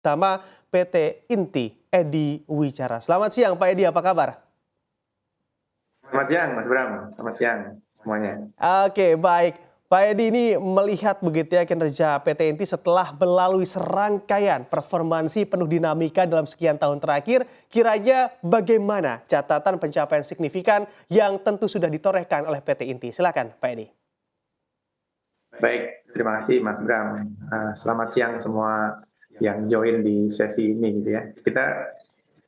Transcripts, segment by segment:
Utama PT Inti, Edi Wicara. Selamat siang Pak Edi, apa kabar? Selamat siang Mas Bram, selamat siang semuanya. Oke, baik. Pak Edi, ini melihat begitu ya kinerja PT Inti setelah melalui serangkaian performansi penuh dinamika dalam sekian tahun terakhir, kiranya bagaimana catatan pencapaian signifikan yang tentu sudah ditorehkan oleh PT Inti? Silakan Pak Edi. Baik, terima kasih Mas Bram. Selamat siang semua yang join di sesi ini gitu ya. Kita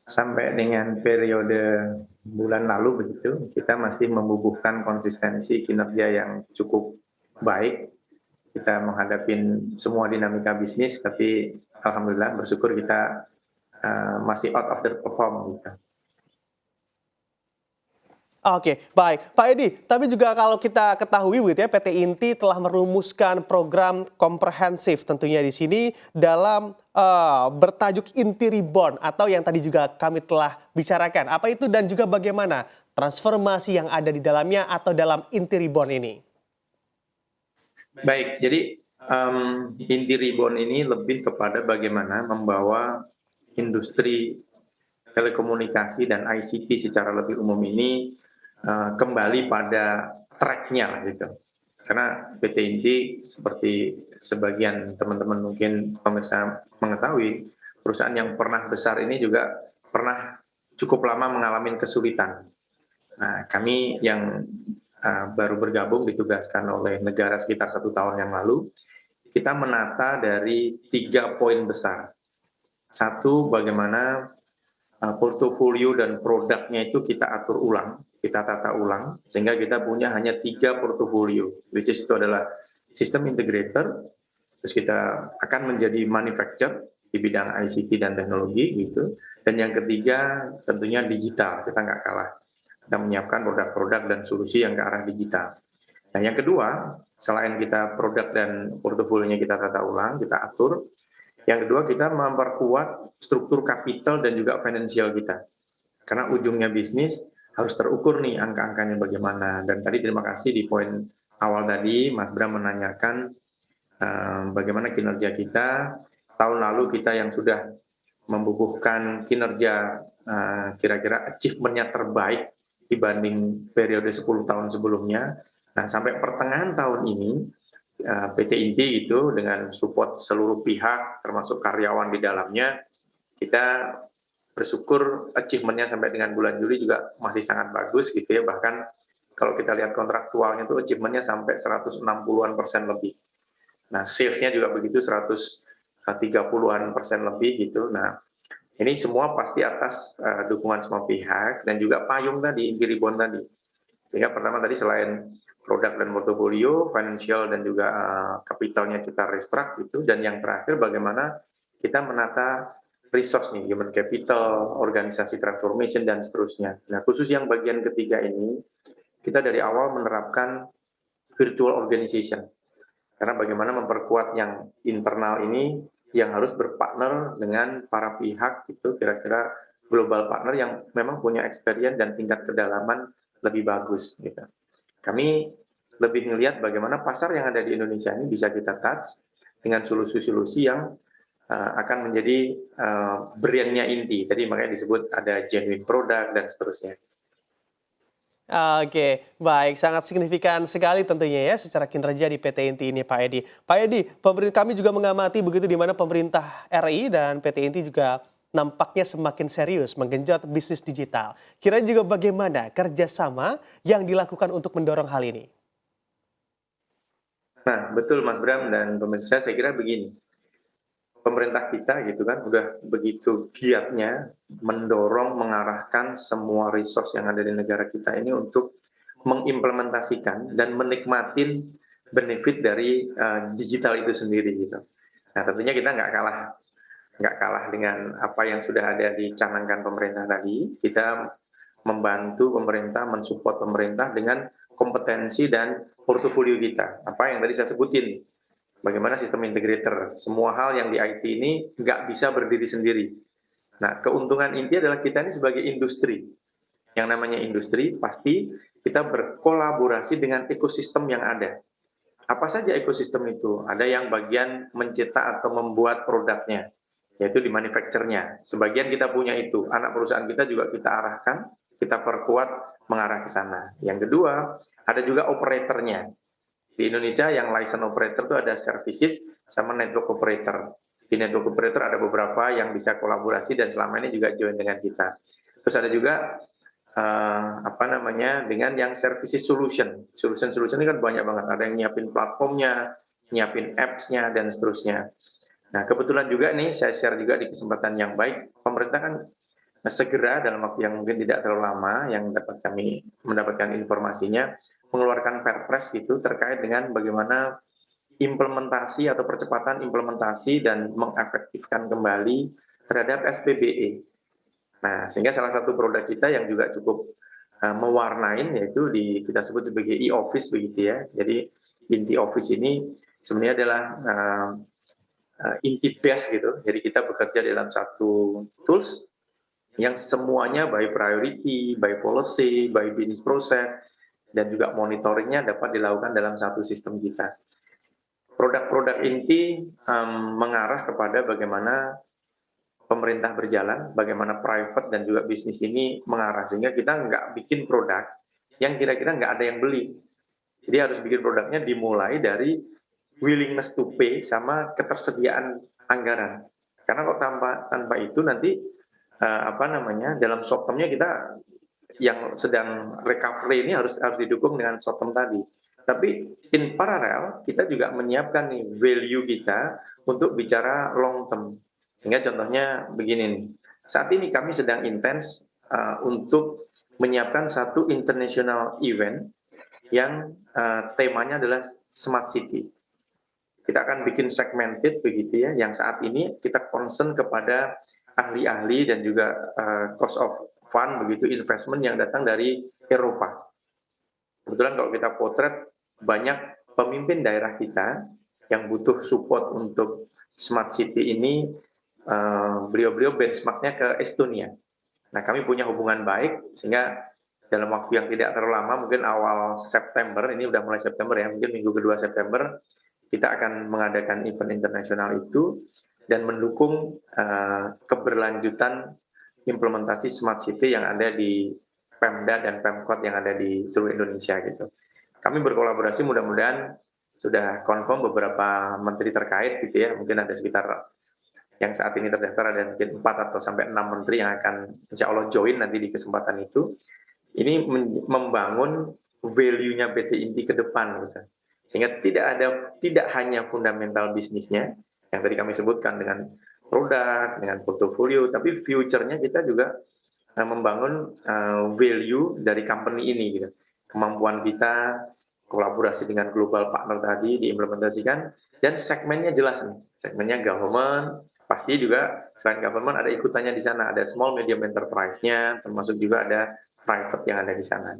sampai dengan periode bulan lalu begitu, kita masih membubuhkan konsistensi kinerja yang cukup baik. Kita menghadapi semua dinamika bisnis, tapi alhamdulillah bersyukur kita masih out of the perform gitu. Oke, baik. Pak Edi, tapi juga kalau kita ketahui begitu ya, PT Inti telah merumuskan program komprehensif tentunya di sini dalam bertajuk Inti Reborn atau yang tadi juga kami telah bicarakan. Apa itu dan juga bagaimana transformasi yang ada di dalamnya atau dalam Inti Reborn ini? Baik, jadi Inti Reborn ini lebih kepada bagaimana membawa industri telekomunikasi dan ICT secara lebih umum ini kembali pada track-nya gitu. Karena PT Inti seperti sebagian teman-teman mungkin pemirsa mengetahui, perusahaan yang pernah besar ini juga pernah cukup lama mengalami kesulitan. Nah, kami yang baru bergabung ditugaskan oleh negara sekitar 1 tahun yang lalu, kita menata dari 3 poin besar. Satu, bagaimana portofolio dan produknya itu kita atur ulang, kita tata ulang, sehingga kita punya hanya 3 portofolio, which is itu adalah sistem integrator, terus kita akan menjadi manufacturer di bidang ICT dan teknologi gitu, dan yang ketiga tentunya digital, kita nggak kalah, kita menyiapkan produk-produk dan solusi yang ke arah digital. Nah yang kedua, selain kita produk dan portofolionya kita tata ulang, kita atur, yang kedua, kita memperkuat struktur kapital dan juga finansial kita. Karena ujungnya bisnis harus terukur nih angka-angkanya bagaimana. Dan tadi terima kasih di poin awal tadi, Mas Bram menanyakan bagaimana kinerja kita. Tahun lalu kita yang sudah membubuhkan kinerja kira-kira achievement-nya terbaik dibanding periode 10 tahun sebelumnya. Nah, sampai pertengahan tahun ini, PT Inti itu dengan support seluruh pihak termasuk karyawan di dalamnya, kita bersyukur achievement-nya sampai dengan bulan Juli juga masih sangat bagus gitu ya, bahkan kalau kita lihat kontraktualnya itu achievement-nya sampai 160-an% lebih. Nah, sales-nya juga begitu 130-an% lebih gitu. Nah, ini semua pasti atas dukungan semua pihak dan juga payung tadi, Inti Reborn tadi. Sehingga pertama tadi selain produk dan portofolio, financial dan juga kapitalnya kita restruct gitu, dan yang terakhir bagaimana kita menata resource nih, human capital, organisasi transformation dan seterusnya. Nah, khusus yang bagian ketiga ini, kita dari awal menerapkan virtual organization. Karena bagaimana memperkuat yang internal ini yang harus berpartner dengan para pihak itu kira-kira global partner yang memang punya experience dan tingkat kedalaman lebih bagus gitu. Kami lebih melihat bagaimana pasar yang ada di Indonesia ini bisa kita touch dengan solusi-solusi yang akan menjadi brand-nya Inti. Tadi makanya disebut ada genuine product dan seterusnya. Oke, baik. Sangat signifikan sekali tentunya ya secara kinerja di PT Inti ini Pak Edi. Pak Edi, kami juga mengamati begitu di mana pemerintah RI dan PT Inti juga nampaknya semakin serius menggenjot bisnis digital. Kira juga bagaimana kerjasama yang dilakukan untuk mendorong hal ini? Nah, betul Mas Bram dan pemirsa, saya kira begini. Pemerintah kita gitu kan udah begitu giatnya mendorong, mengarahkan semua resource yang ada di negara kita ini untuk mengimplementasikan dan menikmatin benefit dari digital itu sendiri gitu. Nah, tentunya kita nggak kalah dengan apa yang sudah ada dicanangkan pemerintah tadi. Kita membantu pemerintah, mensupport pemerintah dengan kompetensi dan portofolio kita. Apa yang tadi saya sebutin, bagaimana sistem integrator, semua hal yang di IT ini nggak bisa berdiri sendiri. Nah, keuntungan inti adalah kita ini sebagai industri. Yang namanya industri, pasti kita berkolaborasi dengan ekosistem yang ada. Apa saja ekosistem itu? Ada yang bagian mencetak atau membuat produknya. yaitu di manufacture-nya. Sebagian kita punya itu, anak perusahaan kita juga kita arahkan, kita perkuat mengarah ke sana. Yang kedua, ada juga operatornya. Di Indonesia yang license operator itu ada services sama network operator. Di network operator ada beberapa yang bisa kolaborasi dan selama ini juga join dengan kita. Terus ada juga dengan yang services solution. Solution ini kan banyak banget. Ada yang nyiapin platformnya, nyiapin apps-nya dan seterusnya. Nah, kebetulan juga nih saya share juga di kesempatan yang baik, pemerintah kan segera dalam waktu yang mungkin tidak terlalu lama yang dapat kami mendapatkan informasinya mengeluarkan Perpres gitu terkait dengan bagaimana implementasi atau percepatan implementasi dan mengefektifkan kembali terhadap SPBE. Nah, sehingga salah satu produk kita yang juga cukup mewarnain yaitu kita sebut sebagai e-office begitu ya. Jadi inti office ini sebenarnya adalah inti desk gitu. Jadi kita bekerja dalam satu tools yang semuanya by priority, by policy, by business process, dan juga monitoringnya dapat dilakukan dalam satu sistem kita. Produk-produk inti mengarah kepada bagaimana pemerintah berjalan, bagaimana private dan juga bisnis ini mengarah, sehingga kita nggak bikin produk yang kira-kira nggak ada yang beli. Jadi harus bikin produknya dimulai dari willingness to pay sama ketersediaan anggaran. Karena kalau tanpa itu nanti dalam short term-nya kita yang sedang recovery ini harus didukung dengan short term tadi. Tapi in parallel kita juga menyiapkan nih value kita untuk bicara long term. Sehingga contohnya begini nih. Saat ini kami sedang intens untuk menyiapkan satu international event yang temanya adalah smart city. Kita akan bikin segmented begitu ya, yang saat ini kita concern kepada ahli-ahli dan juga cost of fund begitu investment yang datang dari Eropa. Kebetulan kalau kita potret banyak pemimpin daerah kita yang butuh support untuk smart city ini, beliau-beliau benchmarknya ke Estonia. Nah, kami punya hubungan baik sehingga dalam waktu yang tidak terlalu lama, mungkin awal September, ini udah mulai September ya, mungkin minggu kedua September, kita akan mengadakan event internasional itu dan mendukung keberlanjutan implementasi smart city yang ada di Pemda dan Pemkot yang ada di seluruh Indonesia gitu. Kami berkolaborasi, mudah-mudahan sudah confirm beberapa menteri terkait gitu ya, mungkin ada sekitar yang saat ini terdaftar ada mungkin 4 atau sampai 6 menteri yang akan insya Allah join nanti di kesempatan itu. Ini membangun value-nya PT Inti ke depan gitu. Sehingga tidak hanya fundamental bisnisnya yang tadi kami sebutkan dengan produk, dengan portofolio, tapi future-nya kita juga membangun value dari company ini gitu. Kemampuan kita kolaborasi dengan global partner tadi diimplementasikan dan segmennya jelas nih. Segmennya government, pasti juga selain government ada ikutannya di sana, ada small medium enterprise-nya, termasuk juga ada private yang ada di sana.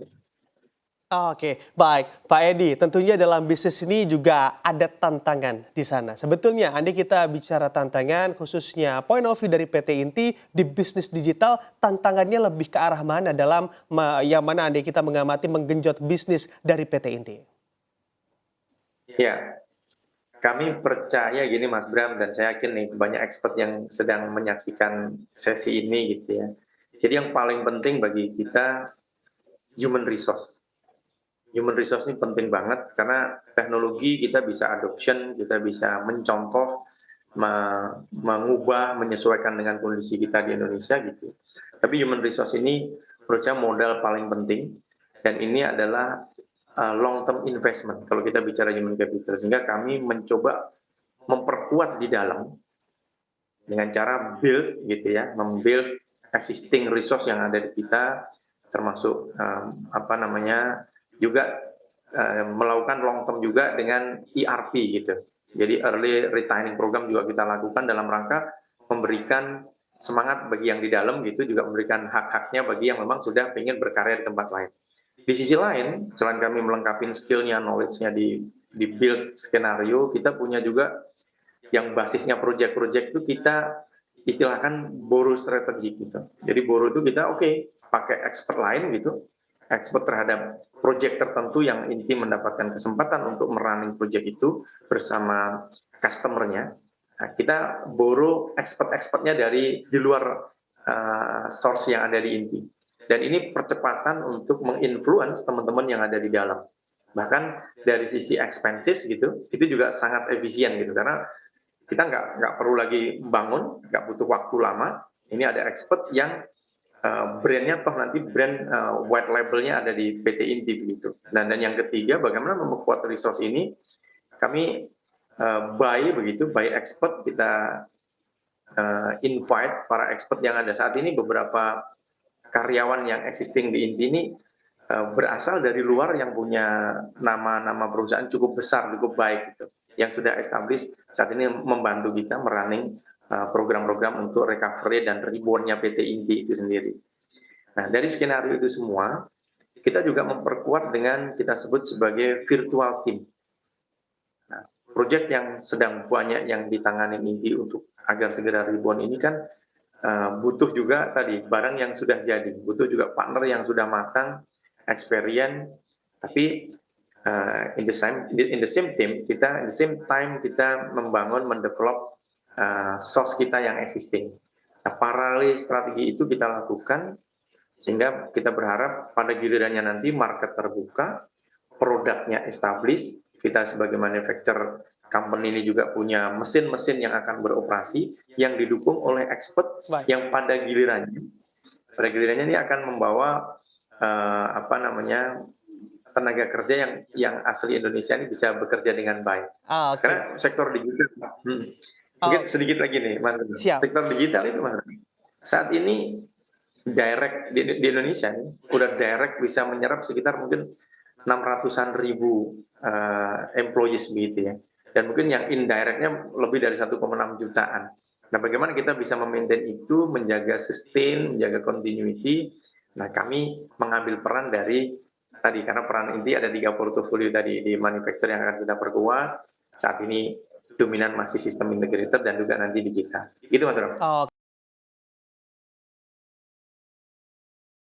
Oke, baik. Pak Edi, tentunya dalam bisnis ini juga ada tantangan di sana. Sebetulnya, andai kita bicara tantangan, khususnya point of view dari PT Inti di bisnis digital, tantangannya lebih ke arah mana dalam yang mana andai kita mengamati menggenjot bisnis dari PT Inti? Ya, kami percaya gini Mas Bram, dan saya yakin nih banyak expert yang sedang menyaksikan sesi ini gitu ya. Jadi yang paling penting bagi kita human resource. Human resource ini penting banget karena teknologi kita bisa adoption, kita bisa mencontoh, mengubah, menyesuaikan dengan kondisi kita di Indonesia gitu. Tapi human resource ini menurut saya modal paling penting dan ini adalah long term investment kalau kita bicara human capital. Sehingga kami mencoba memperkuat di dalam dengan cara build gitu ya, membuild existing resource yang ada di kita, termasuk juga melakukan long term juga dengan ERP gitu. Jadi early retirement program juga kita lakukan dalam rangka memberikan semangat bagi yang di dalam gitu, juga memberikan hak-haknya bagi yang memang sudah ingin berkarya di tempat lain. Di sisi lain, selain kami melengkapi skill-nya, knowledge-nya di build skenario, kita punya juga yang basisnya project-project itu kita istilahkan borrow strategi gitu. Jadi borrow itu kita pakai expert lain gitu, expert terhadap project tertentu yang inti mendapatkan kesempatan untuk merunning project itu bersama customer-nya. Nah, kita borrow expert-expertnya dari di luar source yang ada di inti. Dan ini percepatan untuk menginfluence teman-teman yang ada di dalam. Bahkan dari sisi expenses gitu, itu juga sangat efisien gitu, karena kita nggak perlu lagi bangun, nggak butuh waktu lama. Ini ada expert yang brandnya toh nanti brand white labelnya ada di PT Inti begitu. Dan yang ketiga, bagaimana memperkuat resource ini? Kami buy expert, kita invite para expert yang ada saat ini. Beberapa karyawan yang existing di Inti ini berasal dari luar yang punya nama-nama perusahaan cukup besar, cukup baik gitu, yang sudah established saat ini membantu kita merunning program-program untuk recovery dan reborn-nya PT Inti itu sendiri. Nah, dari skenario itu semua, kita juga memperkuat dengan kita sebut sebagai virtual team. Nah, proyek yang sedang banyak yang ditangani Inti untuk agar segera reborn ini kan butuh juga tadi barang yang sudah jadi, butuh juga partner yang sudah matang, experience, tapi in the same time kita membangun, mendevelop source kita yang existing. Nah, paralel strategi itu kita lakukan sehingga kita berharap pada gilirannya nanti market terbuka, produknya established, kita sebagai manufacturer company ini juga punya mesin-mesin yang akan beroperasi yang didukung oleh expert yang pada gilirannya ini akan membawa tenaga kerja yang asli Indonesia ini bisa bekerja dengan baik. Karena sektor digital, mungkin sedikit lagi nih, Mas. Sektor digital itu, Mas, saat ini direct di Indonesia ini udah direct bisa menyerap sekitar mungkin 600-an ribu employees begitu ya. Dan mungkin yang indirectnya lebih dari 1,6 jutaan. Nah, bagaimana kita bisa memaintain itu, menjaga sustain, menjaga continuity. Nah, kami mengambil peran dari tadi, karena peran inti ada 3 portofolio tadi di manufacturer yang akan kita perkuat. Saat ini dominan masih sistem integrator dan juga nanti digital. Gitu, Mas Ram.